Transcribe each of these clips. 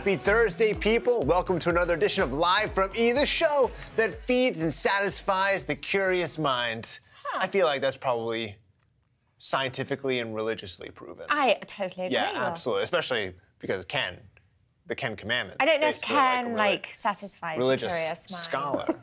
Happy Thursday, people. Welcome to another edition of Live from E, the show that feeds and satisfies the curious mind. I feel like that's probably scientifically and religiously proven. I totally agree. Yeah, absolutely. Especially because Ken, the Ken Commandments. I don't know if Ken, satisfies religious the curious mind. scholar.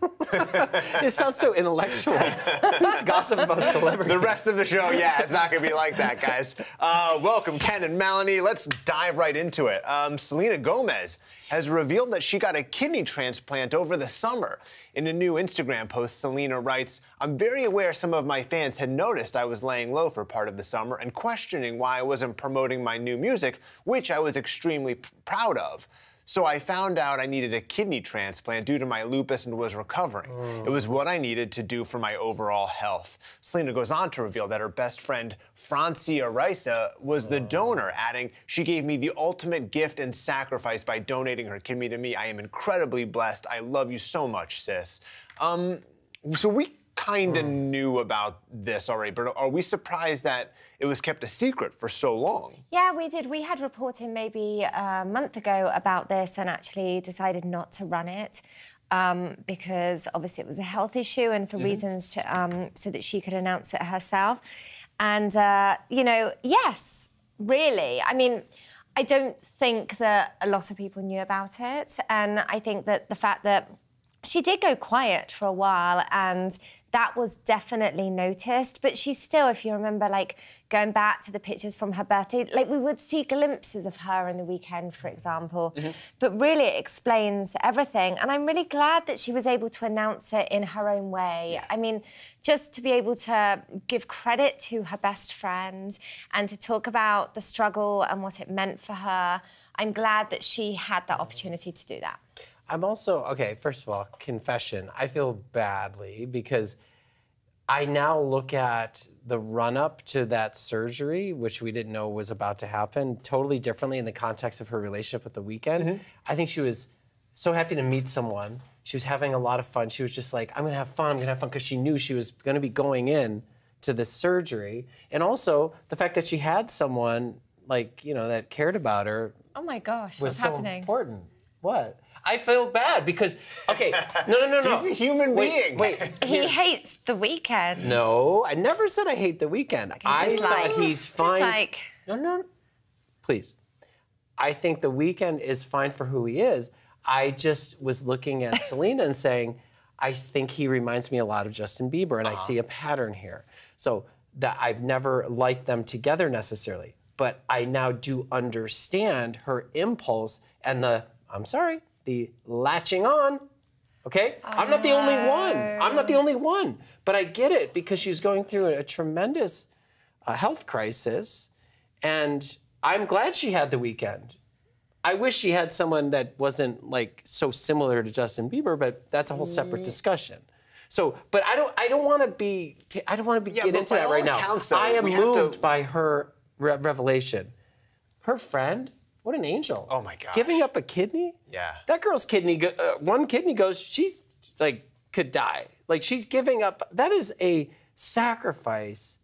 It sounds so intellectual. Who's gossip about celebrities? The rest of the show, yeah, it's not going to be like that, guys. Welcome, Ken and Melanie. Let's dive right into it. Selena Gomez has revealed that she got a kidney transplant over the summer. In a new Instagram post, Selena writes, "I'm very aware some of my fans had noticed I was laying low for part of the summer and questioning why I wasn't promoting my new music, which I was extremely proud of. So I found out I needed a kidney transplant due to my lupus and was recovering. It was what I needed to do for my overall health." Selena goes on to reveal that her best friend, Francia Risa, was the donor, adding, "She gave me the ultimate gift and sacrifice by donating her kidney to me. I am incredibly blessed. I love you so much, sis." So we kind of knew about this already, but are we surprised that it was kept a secret for so long? Yeah, we did. We had reported maybe a month ago about this and actually decided not to run it because obviously it was a health issue and for reasons to, so that she could announce it herself. And, you know, yes, really. I mean, I don't think that a lot of people knew about it. And I think that the fact that she did go quiet for a while and that was definitely noticed, but she still, if you remember, like, going back to the pictures from her birthday, like, we would see glimpses of her in the weekend, for example, but really it explains everything, and I'm really glad that she was able to announce it in her own way. I mean, just to be able to give credit to her best friend and to talk about the struggle and what it meant for her, I'm glad that she had that opportunity to do that. I'm also, okay, first of all, confession. I feel badly because I now look at the run-up to that surgery, which we didn't know was about to happen, totally differently in the context of her relationship with The Weeknd. I think she was so happy to meet someone. She was having a lot of fun. She was just like, I'm gonna have fun, because she knew she was gonna be going in to this surgery. And also, the fact that she had someone, like, you know, that cared about her. Oh my gosh, was what's so happening? Important. What? I feel bad because, okay, no. He's a human being. Wait. He hates The Weeknd. No, I never said I hate The Weeknd. I thought he's fine. No. Please. I think The Weeknd is fine for who he is. I just was looking at Selena and saying, I think he reminds me a lot of Justin Bieber, and I see a pattern here. So that I've never liked them together necessarily, but I now do understand her impulse and the latching on, okay? I'm not the only one. I'm not the only one. But I get it because she's going through a tremendous health crisis, and I'm glad she had The Weeknd. I wish she had someone that wasn't, like, so similar to Justin Bieber, but that's a whole separate discussion. So, but I don't want to get into that right now. I am moved by her revelation. Her friend. What an angel. Oh, my gosh. Giving up a kidney? Yeah. That girl's kidney, one kidney goes, she's, like, could die. Like, she's giving up. That is a sacrifice.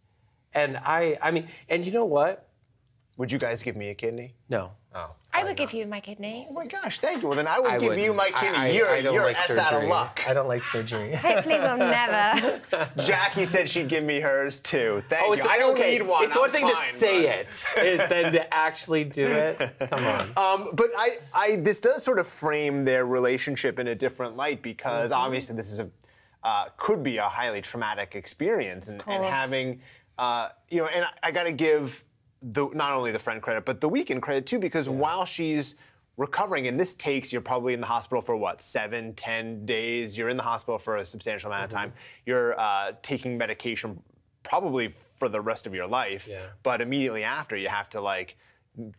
And I mean, and you know what? Would you guys give me a kidney? No. Oh. I would give you my kidney. Oh my gosh, thank you. Well, then I would give you my kidney. I don't You're like S out of surgery. luck. I don't like surgery. Hopefully we'll never. Jackie said she'd give me hers too. Thank you. I don't need one. It's one thing to say it, than to actually do it. Come on. But this does sort of frame their relationship in a different light because obviously this is could be a highly traumatic experience, and having you know, and I got to give not only the friend credit, but The Weeknd credit too, because while she's recovering, and this takes, you're probably in the hospital for what, 7, 10 days, you're in the hospital for a substantial amount of time, you're taking medication probably for the rest of your life, but immediately after you have to like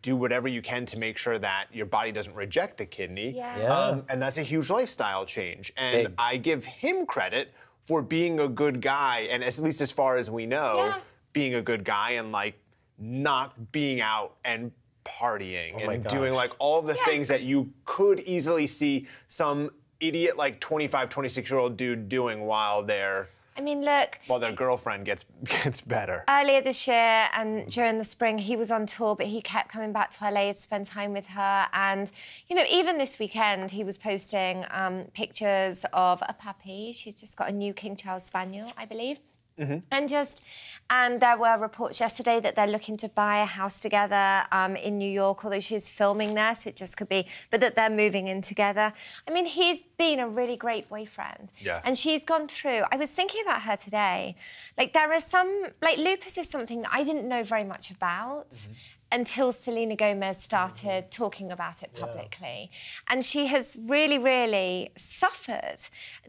do whatever you can to make sure that your body doesn't reject the kidney, and that's a huge lifestyle change. And I give him credit for being a good guy, and at least as far as we know, being a good guy and like not being out and partying and doing like all the things that you could easily see some idiot like 25, 26-year-old dude doing while they're I mean, look. While their girlfriend gets better. Earlier this year and during the spring, he was on tour, but he kept coming back to LA to spend time with her. And, you know, even this weekend, he was posting pictures of a puppy. She's just got a new King Charles Spaniel, I believe. And there were reports yesterday that they're looking to buy a house together in New York, although she's filming there, so it just could be, but that they're moving in together. I mean, he's been a really great boyfriend. Yeah. And she's gone through, I was thinking about her today, like there are some, like lupus is something that I didn't know very much about. Until Selena Gomez started talking about it publicly. And she has really, really suffered.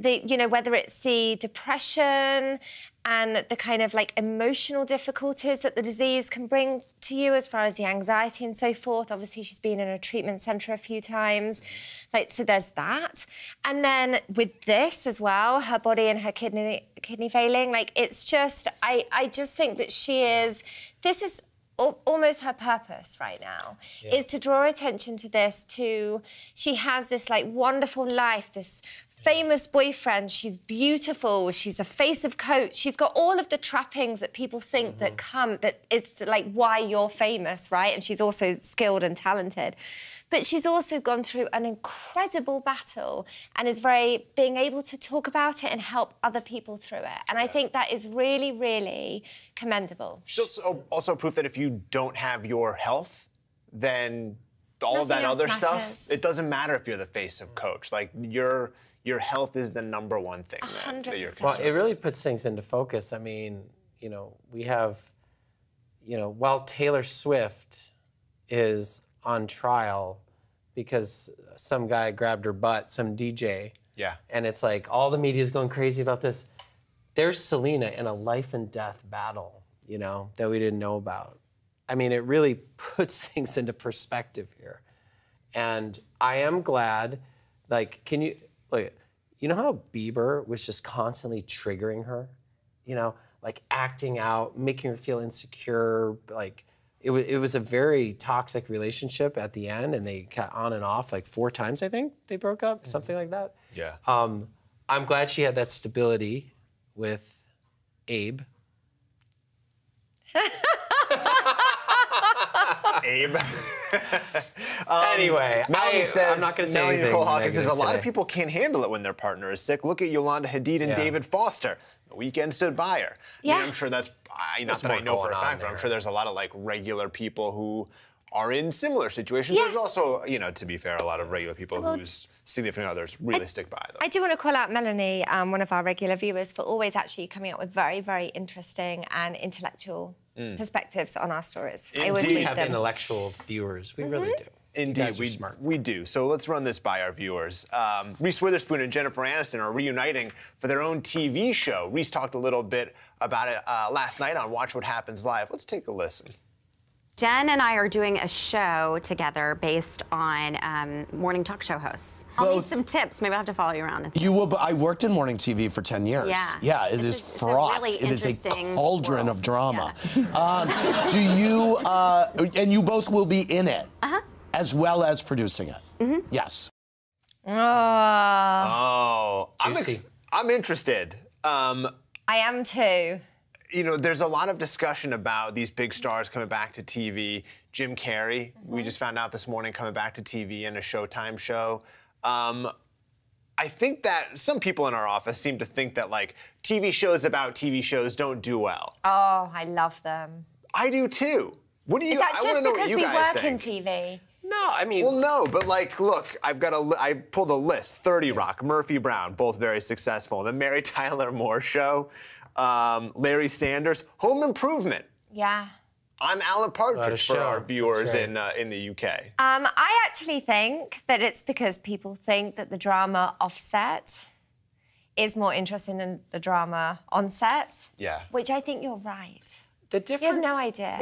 You know, whether it's the depression and the kind of like emotional difficulties that the disease can bring to you as far as the anxiety and so forth. Obviously, she's been in a treatment centre a few times. Like, so there's that. And then with this as well, her body and her kidney failing, like it's just, I just think that this is almost her purpose right now, is to draw attention to this, she has this like wonderful life, this famous boyfriend, she's beautiful, she's a face of Coach, she's got all of the trappings that people think that is like why you're famous, right? And she's also skilled and talented. But she's also gone through an incredible battle and is being able to talk about it and help other people through it. And I think that is really, really commendable. She's also proof that if you don't have your health, then all of that other stuff, it doesn't matter if you're the face of Coach. Like, your health is the #1 thing that you're concerned. Well, it really puts things into focus. I mean, you know, we have, you know, while Taylor Swift is on trial because some guy grabbed her butt, some DJ. Yeah. And it's like all the media's going crazy about this. There's Selena in a life and death battle, you know, that we didn't know about. I mean, it really puts things into perspective here. And I am glad, like, you know how Bieber was just constantly triggering her? You know, like acting out, making her feel insecure, like, it was a very toxic relationship at the end, and they got on and off like 4 times, I think, they broke up, something like that. Yeah. I'm glad she had that stability with Abe. Abe. Anyway, I'm not going to say anything. Nicole Hawkins says a lot today. of people can't handle it when their partner is sick. Look at Yolanda Hadid and David Foster. The Weeknd stood by her. Yeah. I mean, I'm sure that's, not that I know for a fact, but I'm sure there's a lot of like regular people who are in similar situations. Yeah. There's also, you know, to be fair, a lot of regular people whose significant others really stick by them. I do want to call out Melanie, one of our regular viewers, for always actually coming up with very, very interesting and intellectual perspectives on our stories. I always We read have them. intellectual viewers. We really do. Indeed, we do. So let's run this by our viewers. Reese Witherspoon and Jennifer Aniston are reuniting for their own TV show. Reese talked a little bit about it last night on Watch What Happens Live. Let's take a listen. Jen and I are doing a show together based on morning talk show hosts. I'll need some tips. Maybe I'll have to follow you around. You will, but I worked in morning TV for 10 years. Yeah. Yeah, it is fraught. Really it is a cauldron world. of drama. Do you, and you both will be in it, as well as producing it. Yes. Oh, Juicy. I'm interested. I am too. You know, there's a lot of discussion about these big stars coming back to TV. Jim Carrey, we just found out this morning, coming back to TV in a Showtime show. I think that some people in our office seem to think that, like, TV shows about TV shows don't do well. Oh, I love them. I do too. What do you? Is that I wanna just know because what you we guys work in think. TV? No, I mean... Well, no, but like, look, I pulled a list. 30 Rock, Murphy Brown, both very successful. The Mary Tyler Moore Show, Larry Sanders, Home Improvement. Yeah. I'm Alan Partridge for our viewers right. in the UK. I actually think that it's because people think that the drama offset is more interesting than the drama on set. Yeah. Which I think you're right. The difference... You have no idea.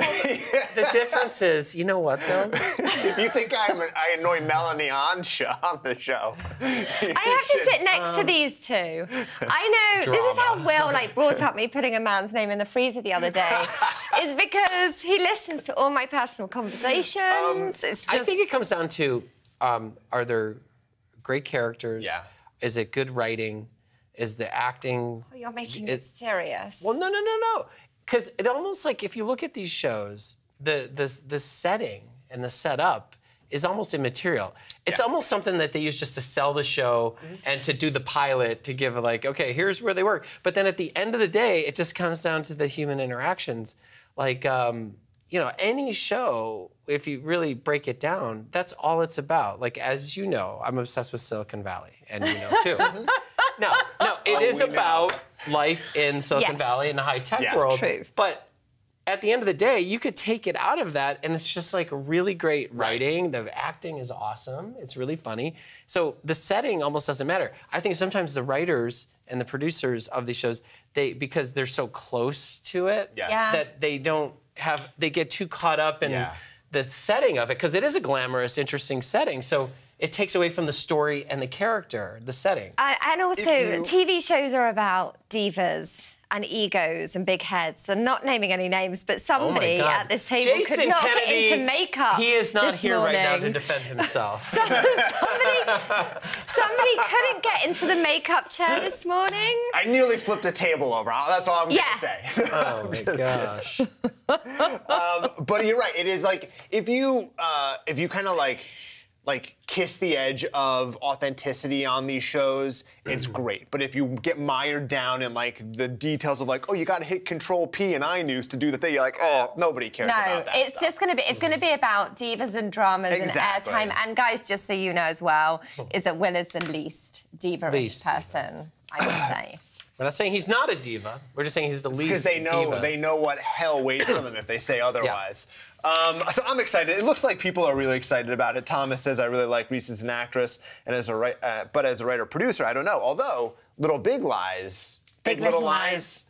The difference is, you know what, though? If you think I annoy Melanie on the show, I have to sit next to these two. I know, this is how Will brought up me putting a man's name in the freezer the other day. Is because he listens to all my personal conversations. It's just... I think it comes down to, are there great characters? Yeah. Is it good writing? is the acting. Oh, you're making it serious. Well, no. Because it almost like, if you look at these shows, the setting and the setup is almost immaterial. It's almost something that they use just to sell the show and to do the pilot, to give like, okay, here's where they work. But then at the end of the day, it just comes down to the human interactions. Like, you know, any show, if you really break it down, that's all it's about. Like, as you know, I'm obsessed with Silicon Valley, and you know too. No, it is about life in Silicon Valley in the high-tech world. True. But at the end of the day, you could take it out of that, and it's just like really great writing. The acting is awesome. It's really funny. So the setting almost doesn't matter. I think sometimes the writers and the producers of these shows, because they're so close to it, that they get too caught up in the setting of it, because it is a glamorous, interesting setting. So it takes away from the story and the character, the setting. And also, TV shows are about divas and egos and big heads, and not naming any names, but somebody at this table Jason could not Kennedy, get into makeup. He is not this here morning. right now to defend himself. somebody couldn't get into the makeup chair this morning. I nearly flipped a table over. That's all I'm going to say. Oh my gosh. But you're right. It is like, if you kind of like kiss the edge of authenticity on these shows, it's great. But if you get mired down in like the details of like, oh, you got to hit Control P in iNews to do the thing, you're like, oh, nobody cares about that it's stuff. just going to be. It's going to be about divas and dramas and airtime. And guys, just so you know as well, is that Will is the least diva-ish person, I would say. We're not saying he's not a diva. We're just saying he's the least because they know what hell waits for them if they say otherwise. So I'm excited. It looks like people are really excited about it. Thomas says, I really like Reese as an actress, and but as a writer-producer, I don't know. Although Big Little Lies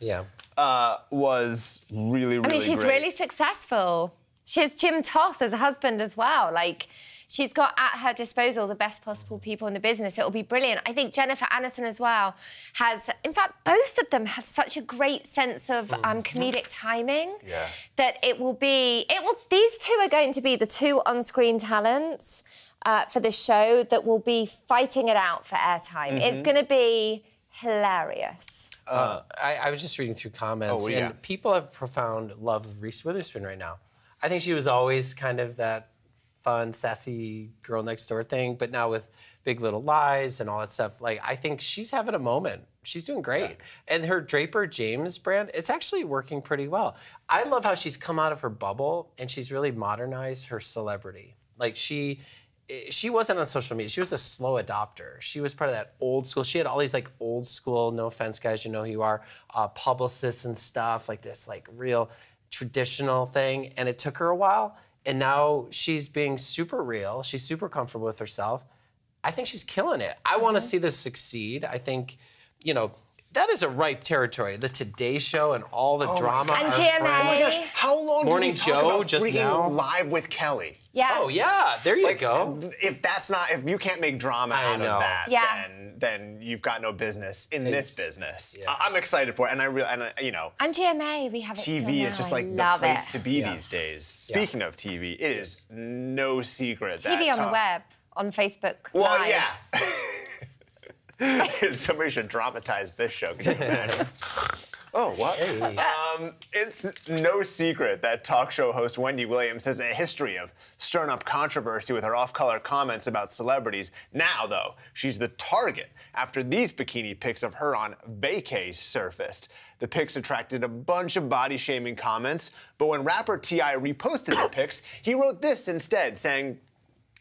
was really, really great. She's really successful. She has Jim Toth as a husband as well. Like, she's got at her disposal the best possible people in the business. It'll be brilliant. I think Jennifer Aniston as well has, in fact, both of them have such a great sense of comedic timing that these two are going to be the two on-screen talents for the show that will be fighting it out for airtime. It's going to be hilarious. I was just reading through comments, and people have profound love of Reese Witherspoon right now. I think she was always kind of that fun, sassy girl next door thing, but now with Big Little Lies and all that stuff, like, I think she's having a moment. She's doing great. And her Draper James brand, it's actually working pretty well. I love how she's come out of her bubble and she's really modernized her celebrity. Like, she wasn't on social media. She was a slow adopter. She was part of that old school. She had all these like old school, no offense guys, you know who you are, publicists and stuff, like this like real traditional thing. And it took her a while. And now she's being super real. She's super comfortable with herself. I think she's killing it. I want to see this succeed. I think, you know, that is a ripe territory. The Today Show and all the drama. And GMA. How long Morning do we talk Joe about just freaking now? Live with Kelly? Yeah. Oh, yeah. There you go. If you can't make drama out of that, then you've got no business in this business. Yeah. I'm excited for it, and And GMA, we have it TV is just like the place to be these days. Speaking of TV, it is no secret that TV on the web, on Facebook. Well, Live. yeah. Somebody should dramatize this show. Can you imagine? Oh, what? Hey. It's no secret that talk show host Wendy Williams has a history of stirring up controversy with her off-color comments about celebrities. Now, though, she's the target after these bikini pics of her on vacay surfaced. The pics attracted a bunch of body-shaming comments, but when rapper T.I. reposted the pics, he wrote this instead, saying,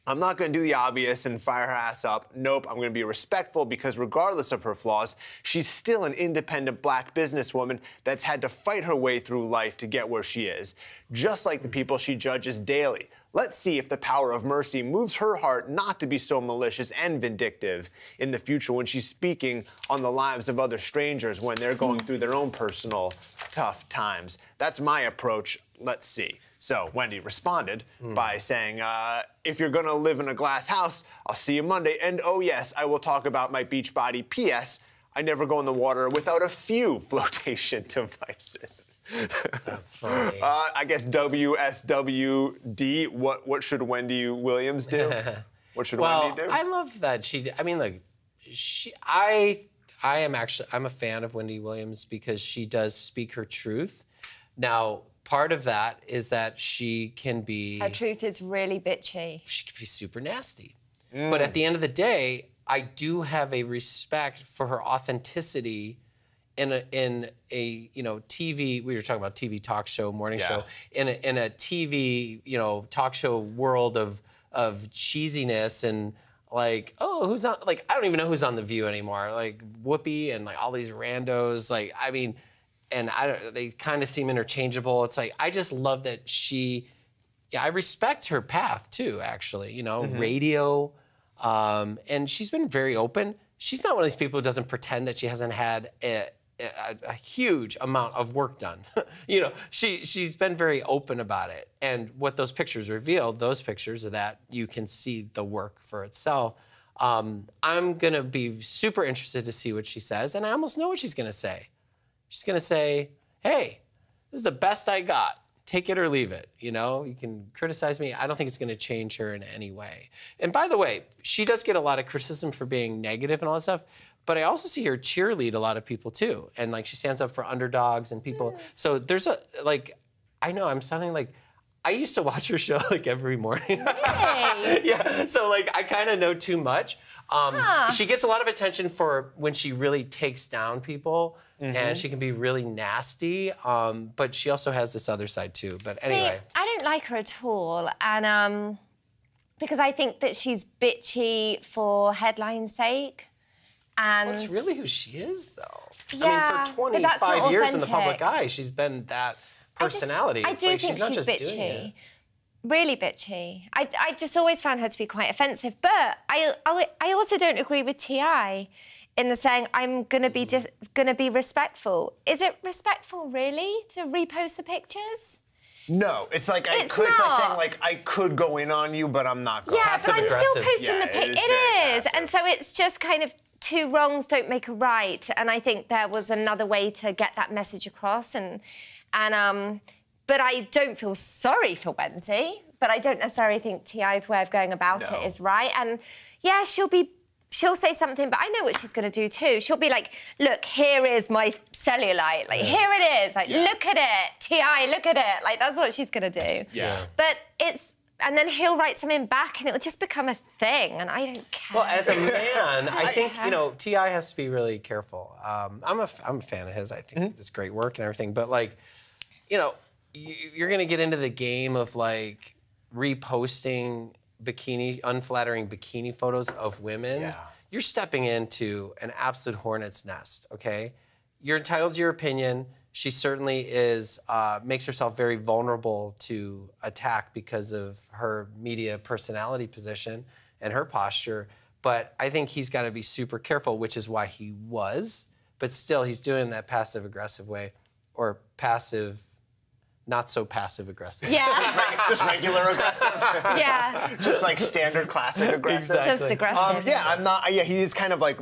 I'm not going to do the obvious and fire her ass up. Nope, I'm going to be respectful because regardless of her flaws, she's still an independent black businesswoman that's had to fight her way through life to get where she is, just like the people she judges daily. Let's see if the power of mercy moves her heart not to be so malicious and vindictive in the future when she's speaking on the lives of other strangers when they're going through their own personal tough times. That's my approach. Let's see. So Wendy responded by saying, if you're going to live in a glass house, I'll see you Monday. And oh, yes, I will talk about my beach body. P.S. I never go in the water without a few flotation devices. That's funny. I guess WSWD, what should Wendy Williams do? What should Wendy do? I love that I mean, look, I I'm a fan of Wendy Williams because she does speak her truth. Now, part of that is that she can be... Her truth is really bitchy. She can be super nasty. But at the end of the day, I do have a respect for her authenticity in a TV. We were talking about TV talk show, morning show. In a TV talk show world of cheesiness and like, oh, who's on? Like, I don't even know who's on The View anymore. Like Whoopi and like all these randos. Like, I mean, and they kind of seem interchangeable. It's like I just love that she. Yeah, I respect her path too. Actually, radio, and she's been very open. She's not one of these people who doesn't pretend that she hasn't had a huge amount of work done. She's been very open about it. And what those pictures reveal, those pictures are that you can see the work for itself. I'm gonna be super interested to see what she says, and I almost know what she's gonna say. She's gonna say, hey, this is the best I got. Take it or leave it, You can criticize me. I don't think it's gonna change her in any way. And by the way, she does get a lot of criticism for being negative and all that stuff, but I also see her cheerlead a lot of people too. And like she stands up for underdogs and people. So there's I know I'm sounding like, I used to watch her show like every morning. Hey. Yeah, so like I kind of know too much. She gets a lot of attention for when she really takes down people and she can be really nasty, but she also has this other side too. But anyway. See, I don't like her at all, and because I think that she's bitchy for headline's sake. And that's really who she is, though. Yeah, I mean, for 25 years in the public eye, she's been that personality. I do think she's bitchy. Really bitchy. I've just always found her to be quite offensive. But I also don't agree with T.I. in the saying I'm gonna be respectful. Is it respectful really to repost the pictures? No, it's like it's like saying like I could go in on you, but I'm not going. Yeah, but I'm still posting the pic. It is, and so it's just kind of two wrongs don't make a right. And I think there was another way to get that message across. But I don't feel sorry for Wendy. But I don't necessarily think T.I.'s way of going about it is right. And yeah, she'll say something, but I know what she's going to do too. She'll be like, look, here is my cellulite. Like, here it is. Like, look at it. T.I., look at it. Like, that's what she's going to do. Yeah. But and then he'll write something back and it'll just become a thing, and I don't care. Well, as a man, I think, T.I. has to be really careful. I'm a fan of his. I think it's great work and everything. But, like, you're going to get into the game of, like, reposting unflattering bikini photos of women. Yeah. You're stepping into an absolute hornet's nest, okay? You're entitled to your opinion. She certainly makes herself very vulnerable to attack because of her media personality position and her posture. But I think he's got to be super careful, which is why he was. But still, he's doing it in that passive-aggressive way, or not so passive-aggressive. Yeah. Just regular aggressive. Yeah. Just like standard classic aggressive. Exactly. Just aggressive. He's kind of like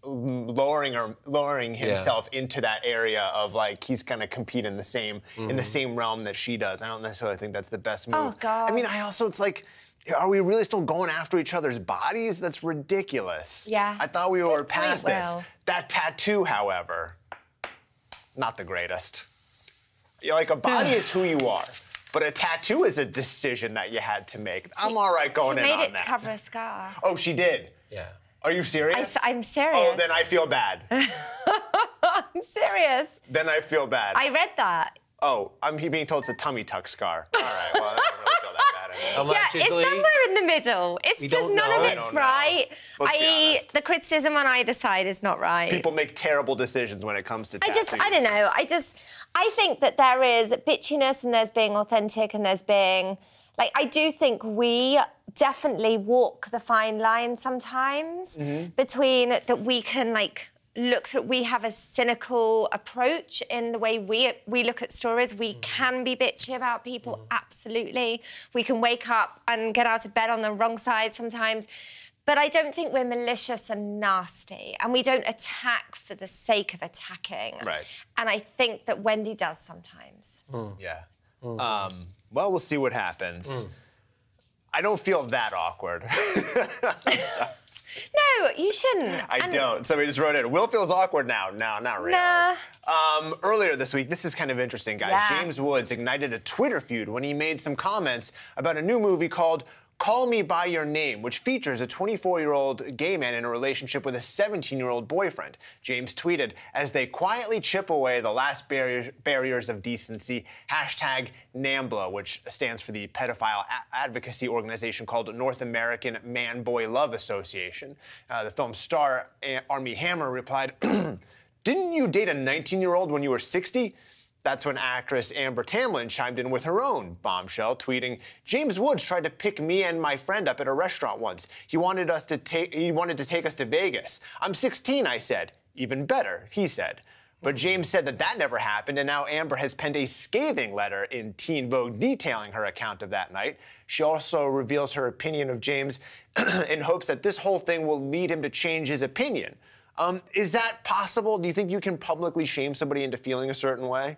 lowering himself into that area of like he's gonna compete in the same realm that she does. I don't necessarily think that's the best move. Oh God. I mean, it's like, are we really still going after each other's bodies? That's ridiculous. Yeah. I thought we were past this. Will. That tattoo, however, not the greatest. Like, a body is who you are, but a tattoo is a decision that you had to make. I'm all right going in on that. She made it to cover a scar. Oh, she did? Yeah. Are you serious? I'm serious. Oh, then I feel bad. I'm serious. Then I feel bad. I read that. Oh, I'm being told it's a tummy tuck scar. All right, well, I don't really feel that bad anymore. Yeah, it's somewhere in the middle. It's just none of it's right. The criticism on either side is not right. People make terrible decisions when it comes to tattoos. I don't know. I think that there is bitchiness and there's being authentic and there's being... Like, I do think we definitely walk the fine line sometimes between that we can, like, we have a cynical approach in the way we look at stories. We can be bitchy about people, absolutely. We can wake up and get out of bed on the wrong side sometimes. But I don't think we're malicious and nasty, and we don't attack for the sake of attacking. Right. And I think that Wendy does sometimes. Yeah. Well, we'll see what happens. I don't feel that awkward. No, you shouldn't. I don't. Somebody just wrote in, Will feels awkward now. No, not really. Nah. Earlier this week, this is kind of interesting, guys. Yeah. James Woods ignited a Twitter feud when he made some comments about a new movie called Call Me By Your Name, which features a 24-year-old gay man in a relationship with a 17-year-old boyfriend. James tweeted, as they quietly chip away the last barriers of decency, #NAMBLA, which stands for the pedophile advocacy organization called North American Man-Boy Love Association. The film's star, Armie Hammer, replied, didn't you date a 19-year-old when you were 60? That's when actress Amber Tamblyn chimed in with her own bombshell, tweeting, James Woods tried to pick me and my friend up at a restaurant once. He wanted to take us to Vegas. I'm 16, I said. Even better, he said. But James said that never happened, and now Amber has penned a scathing letter in Teen Vogue detailing her account of that night. She also reveals her opinion of James in hopes that this whole thing will lead him to change his opinion. Is that possible? Do you think you can publicly shame somebody into feeling a certain way?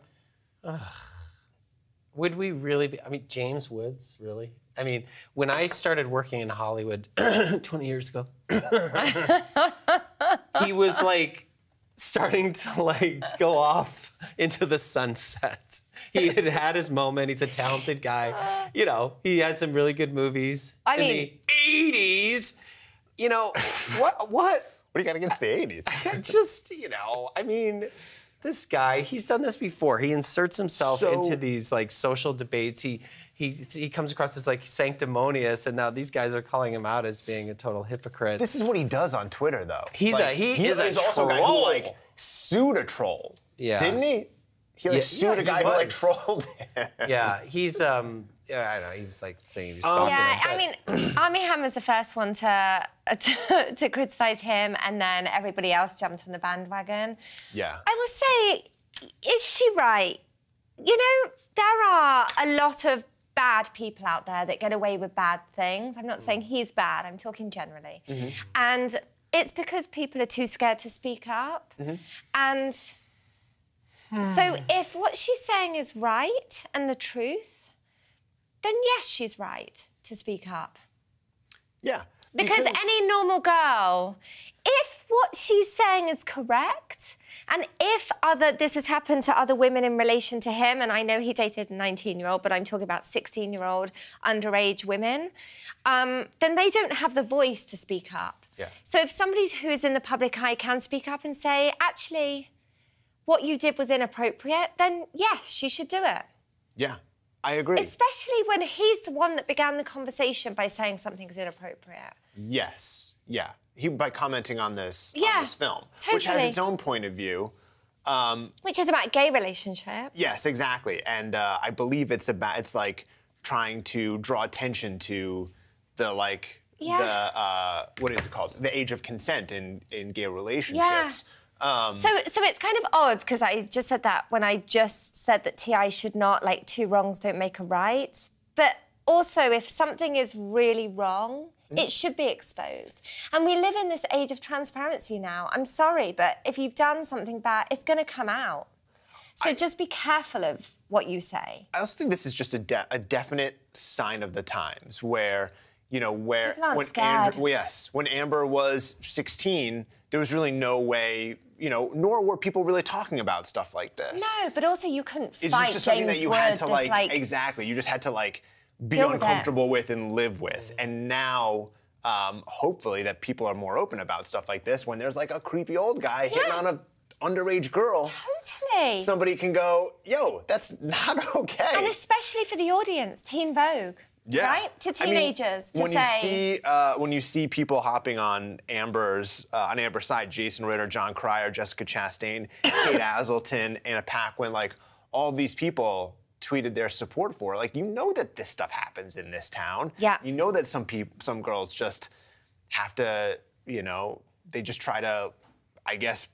Would we really be? I mean, James Woods, really? I mean, when I started working in Hollywood 20 years ago, he was like starting to like go off into the sunset. He had had his moment. He's a talented guy. You know, he had some really good movies in the 80s. You know, what? What do you got against the 80s? Just, you know, I mean, this guy, he's done this before. He inserts himself into these like social debates. He comes across as like sanctimonious, and now these guys are calling him out as being a total hypocrite. This is what he does on Twitter, though. He is also a guy who like sued a troll. Yeah. Didn't he? He like sued a guy who like trolled him. Yeah, he's yeah, I don't know. He was like saying he was stalking him. I mean, Armie Hammer's the first one to criticize him, and then everybody else jumped on the bandwagon. Yeah. I will say, is she right? You know, there are a lot of bad people out there that get away with bad things. I'm not saying he's bad. I'm talking generally. Mm-hmm. And it's because people are too scared to speak up. Mm-hmm. And so if what she's saying is right and the truth, then yes, she's right to speak up. Yeah. Because any normal girl, if what she's saying is correct, and if this has happened to other women in relation to him, and I know he dated a 19-year-old, but I'm talking about 16-year-old underage women, then they don't have the voice to speak up. Yeah. So if somebody who is in the public eye can speak up and say, actually, what you did was inappropriate, then yes, she should do it. Yeah. I agree. Especially when he's the one that began the conversation by saying something's inappropriate. Yes, yeah. By commenting on this, film, totally. Which has its own point of view. Which is about a gay relationship. Yes, exactly. And I believe it's like trying to draw attention to the what is it called? The age of consent in gay relationships. Yeah. So it's kind of odd, because I just said that when I just said that T.I. should not, like, two wrongs don't make a right. But also, if something is really wrong, it should be exposed. And we live in this age of transparency now. I'm sorry, but if you've done something bad, it's going to come out. So just be careful of what you say. I also think this is just a definite sign of the times where, you know, when Amber was 16, there was really no way, you know, nor were people really talking about stuff like this. No, but also you couldn't fight It's just something James that you had to Woods, exactly. You just had to like be uncomfortable with and live with. And now, hopefully, that people are more open about stuff like this. When there's like a creepy old guy hitting on a underage girl, totally, somebody can go, "Yo, that's not okay." And especially for the audience, Teen Vogue. Yeah. Right? To teenagers, when you see people hopping on Amber's side, Jason Ritter, John Cryer, Jessica Chastain, Kate Aselton, Anna Paquin, like all these people tweeted their support for it. Like, you know that this stuff happens in this town. Yeah. You know that some girls just have to, you know, they just try to, I guess,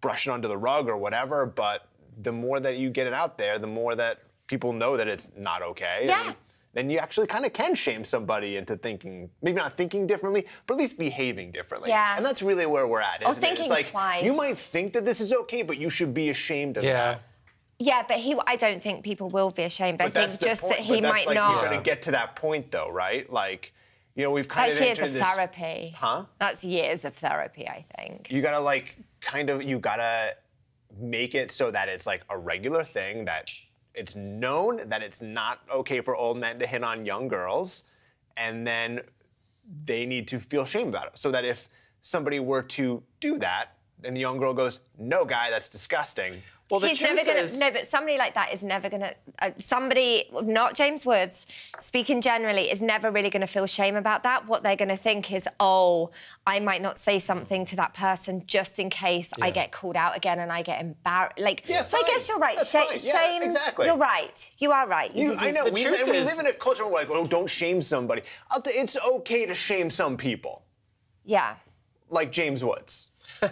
brush it under the rug or whatever. But the more that you get it out there, the more that people know that it's not okay. Yeah. And then you actually kind of can shame somebody into thinking, maybe not thinking differently, but at least behaving differently. Yeah. And that's really where we're at, isn't it? Thinking it's like, twice. you might think that this is okay, but you should be ashamed of that. Yeah, but I don't think people will be ashamed. I think just that he might not. You're going to get to that point, though, right? Like, You know, we've kind of years entered of this... therapy. Huh? That's years of therapy, I think. You gotta like you gotta make it so that it's like a regular thing, that it's known that it's not okay for old men to hit on young girls, and then they need to feel shame about it. So that if somebody were to do that, and the young girl goes, "No, guy, that's disgusting." Well, the He's truth never gonna, is... No, but somebody like that is never gonna... somebody, not James Woods, speaking generally, is never really gonna feel shame about that. What they're gonna think is, oh, I might not say something to that person just in case I get called out again and I get embarrassed. Like, Yeah, so fine. I guess you're right. That's fine. Yeah, exactly. You're right. You are right. I know. We truth is- live in a culture where, like, oh, don't shame somebody. It's okay to shame some people, Yeah. like James Woods. Is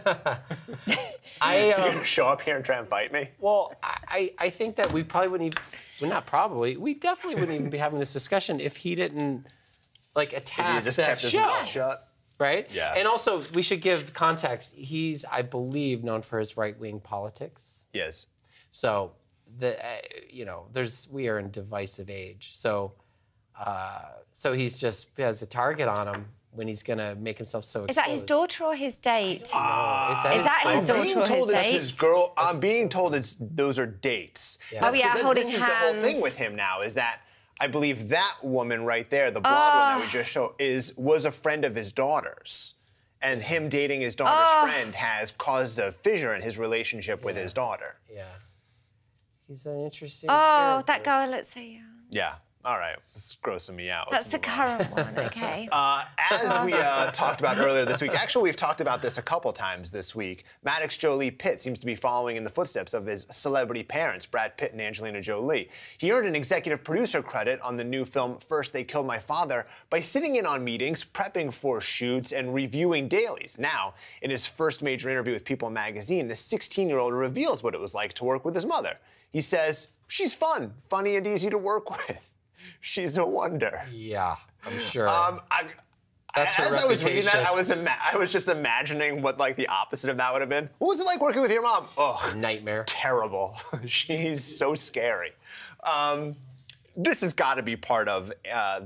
he gonna show up here and try and fight me? Well, I think that we probably wouldn't even, well, not probably, we definitely wouldn't even be having this discussion if he didn't, like, attack He just that kept his show. mouth shut. Right? Yeah. And also, we should give context. He's, I believe, known for his right-wing politics. Yes. So, you know, we are in a divisive age. So, so he's just has a target on him when he's gonna make himself so exposed. Is that his daughter or his date? Is that his daughter being or told his it's date? his girl. I'm being told those are dates. Yeah. That's Oh, yeah, 'cause holding this is the whole thing hands. with him now, is that I believe that woman right there, the blonde one that we just showed, was a friend of his daughter's. And him dating his daughter's friend has caused a fissure in his relationship with his daughter. Yeah. He's an interesting Oh, character. that girl looks so young. Yeah. All right. It's grossing me out. That's Let's the move on. current one, okay. As we talked about earlier this week, actually we've talked about this a couple times this week, Maddox Jolie Pitt seems to be following in the footsteps of his celebrity parents, Brad Pitt and Angelina Jolie. He earned an executive producer credit on the new film First They Killed My Father by sitting in on meetings, prepping for shoots, and reviewing dailies. Now, in his first major interview with People magazine, the 16-year-old reveals what it was like to work with his mother. He says, "She's fun, funny and easy to work with. She's a wonder." Yeah, I'm sure. That's her as I was reading that, reputation. I was just imagining what like the opposite of that would have been. What was it like working with your mom? Oh, Nightmare. terrible. She's so scary. This has got to be part of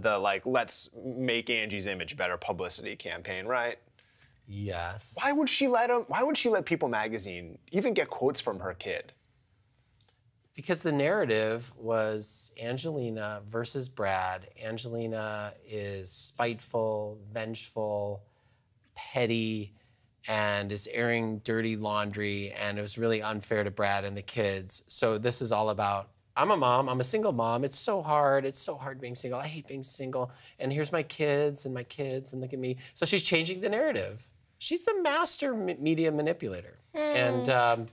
the like let's make Angie's image better publicity campaign, right? Yes. Why would she let People magazine even get quotes from her kid? Because the narrative was Angelina versus Brad. Angelina is spiteful, vengeful, petty, and is airing dirty laundry, and it was really unfair to Brad and the kids. So this is all about, I'm a mom, I'm a single mom, it's so hard being single, I hate being single, and here's my kids, and look at me. So she's changing the narrative. She's the master media manipulator. And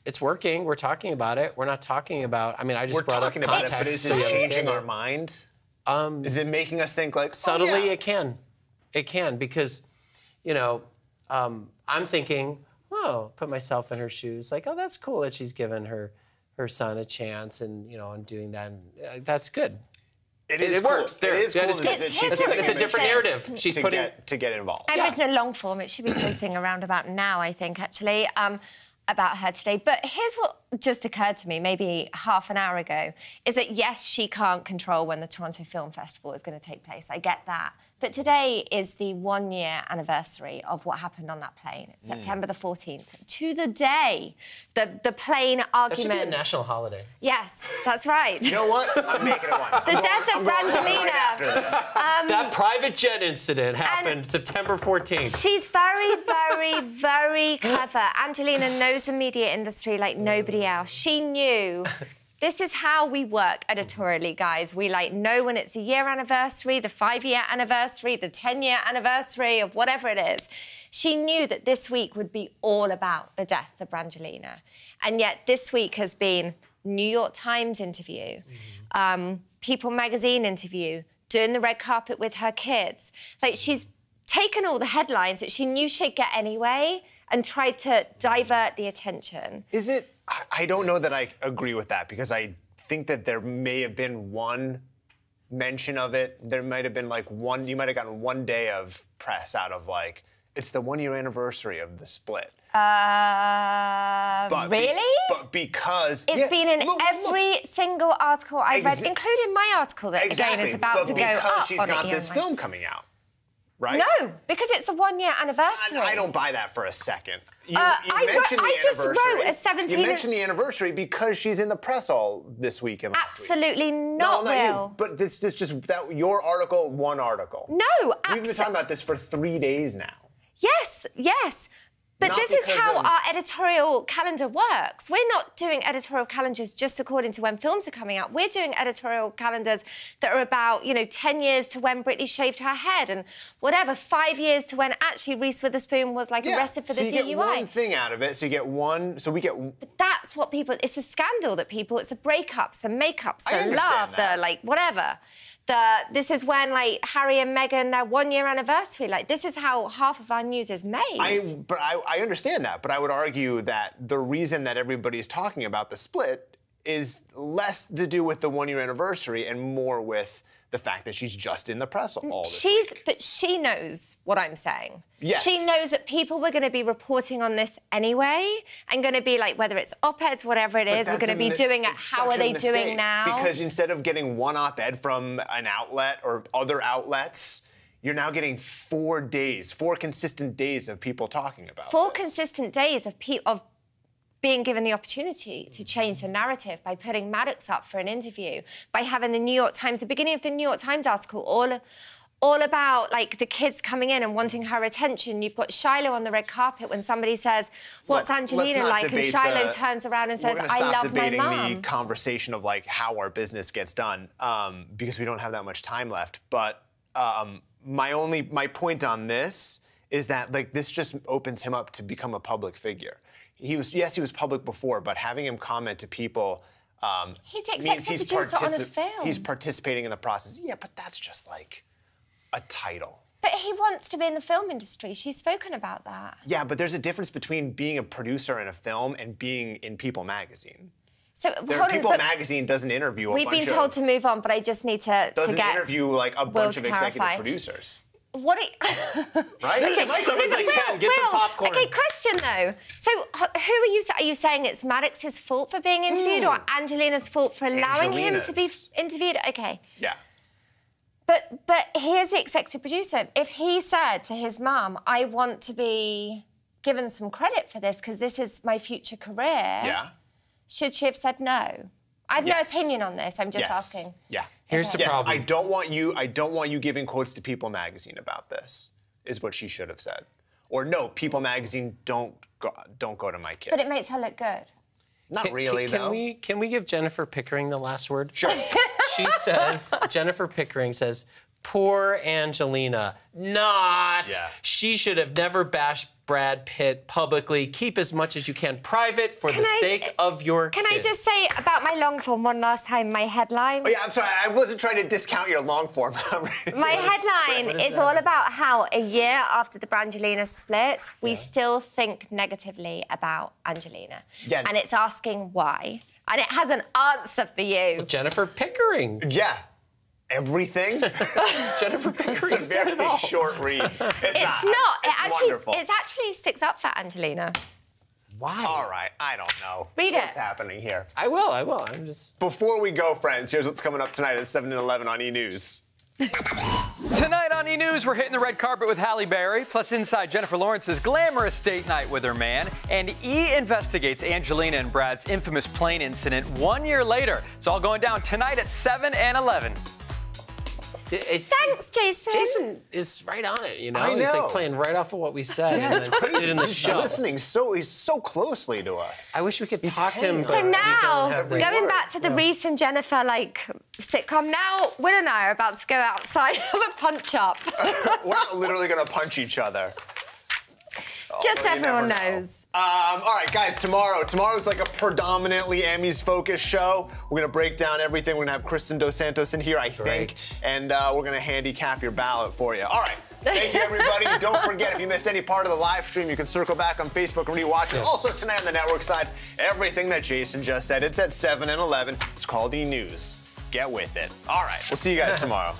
it's working. We're talking about it. We're not talking about. I mean, I just brought up talking about it, but is context. it so you changing understand our it. mind? Is it making us think like Subtly, oh, yeah. it can. It can because, you know, I'm thinking, oh, put myself in her shoes. Like, oh, that's cool that she's given her son a chance, and you know, and doing that. And, that's good. It cool. works. There. It is That cool is good. that she's It's giving It's a him different chance narrative. She's to get involved. I've written a long form. It should be posting around about now, I think, actually, about her today. But here's what just occurred to me maybe half an hour ago, is that, yes, she can't control when the Toronto Film Festival is going to take place. I get that. But today is the 1-year anniversary of what happened on that plane. It's September the 14th. To the day, the plane argument. That should be a national holiday. Yes, that's right. You know what? I'm making it one. The death of Brangelina. After this. That private jet incident happened September 14th. She's very, very, very clever. Angelina knows the media industry like nobody else. She knew. This is how we work editorially, guys. We like know when it's a year anniversary, the 5-year anniversary, the 10-year anniversary of whatever it is. She knew that this week would be all about the death of Brangelina. And yet this week has been New York Times interview, People magazine interview, doing the red carpet with her kids. Like, she's taken all the headlines that she knew she'd get anyway and tried to divert the attention. Is it? I don't know that I agree with that, because I think that there may have been one mention of it. There might have been like you might have gotten one day of press out of like, It's the 1-year anniversary of the split. Really? But because... It's been in every single article I've read, including my article that, again, is about to go up. Because she's got this film coming out. Right? No, because it's a 1-year anniversary. I don't buy that for a second. You mentioned the anniversary. You mentioned the anniversary because she's in the press all this week and last week. Absolutely not, Will. But this just that your article, one article. No, we've been talking about this for 3 days now. Yes, yes. But this is how our editorial calendar works. We're not doing editorial calendars just according to when films are coming out. We're doing editorial calendars that are about, 10 years to when Britney shaved her head and whatever, 5 years to when actually Reese Witherspoon was arrested for the DUI. So you get one thing out of it. So you get one. So we get. But that's what people. It's a scandal that people. It's the breakups and makeups and love, whatever. This is when Harry and Meghan, their 1-year anniversary. This is how half of our news is made. I understand that, but I would argue that the reason that everybody's talking about the split is less to do with the 1-year anniversary and more with the fact that she's just in the press all this week. But she knows what I'm saying. Yes. She knows that people were going to be reporting on this anyway and going to be whether it's op-eds, whatever it is, we're going to be doing it. How are they doing now? Because instead of getting one op-ed from an outlet or other outlets, you're now getting 4 days, 4 consistent days of people talking about Four consistent days of being given the opportunity to change the narrative by putting Maddox up for an interview, by having the New York Times, the beginning of the New York Times article, all about the kids coming in and wanting her attention. You've got Shiloh on the red carpet when somebody says, "What's Angelina like?" And Shiloh turns around and says, "I love my mom." We're going to stop debating the conversation of how our business gets done because we don't have that much time left. But my point on this is that this just opens him up to become a public figure. He was public before, but having him comment to people he's the executive producer on a film. He's participating in the process. Yeah, but that's just a title. But he wants to be in the film industry. She's spoken about that. Yeah, but there's a difference between being a producer in a film and being in People magazine. So People magazine doesn't interview a bunch of... We've been told to move on, but I just need to doesn't interview a bunch of executive producers. What? Right? Okay. Someone's Ken, get some popcorn. Okay, question though. So, who are you saying it's Maddox's fault for being interviewed, or Angelina's fault for allowing him to be interviewed? Okay. Yeah. But here's the executive producer. If he said to his mum, "I want to be given some credit for this because this is my future career," yeah, should she have said no? I have no opinion on this. I'm just asking. Yeah. Here's the problem. I don't want you giving quotes to People magazine about this, is what she should have said. Or no, People magazine, don't go to my kid. But it makes her look good. Not really, though. Can we give Jennifer Pickering the last word? Sure. Jennifer Pickering says, poor Angelina. She should have never bashed Brad Pitt publicly. Keep as much as you can private for the sake of your kids. Can I just say about my long form one last time, my headline? Oh, yeah, I'm sorry. I wasn't trying to discount your long form. My headline is all about how a year after the Brangelina split, we still think negatively about Angelina. Yeah. And it's asking why. And it has an answer for you. Jennifer Pickering. Yeah. Everything? Jennifer Pickering. It's a very short read. It's not. It actually sticks up for Angelina. Why? All right, I don't know. Read What's happening here? I will. I'm just... Before we go, friends, here's what's coming up tonight at 7 and 11 on E! News. Tonight on E! News, we're hitting the red carpet with Halle Berry, plus inside Jennifer Lawrence's glamorous date night with her man, and E! investigates Angelina and Brad's infamous plane incident 1 year later. It's all going down tonight at 7 and 11. Thanks, Jason. Jason is right on it, you know? I know. He's playing right off of what we said and then put it in the show. Listening he's so closely to us. I wish we could talk to him, but so now, we don't have the going back to the Reese and Jennifer sitcom, now Will and I are about to go outside of a punch-up. We're not literally going to punch each other. Just so everyone knows. All right, guys, tomorrow's a predominantly Emmys-focused show. We're going to break down everything. We're going to have Kristen Dos Santos in here, I think. And we're going to handicap your ballot for you. All right. Thank you, everybody. Don't forget, if you missed any part of the live stream, you can circle back on Facebook and rewatch it. Also, tonight on the network side, everything that Jason just said. It's at 7 and 11. It's called E! News. Get with it. All right. We'll see you guys tomorrow.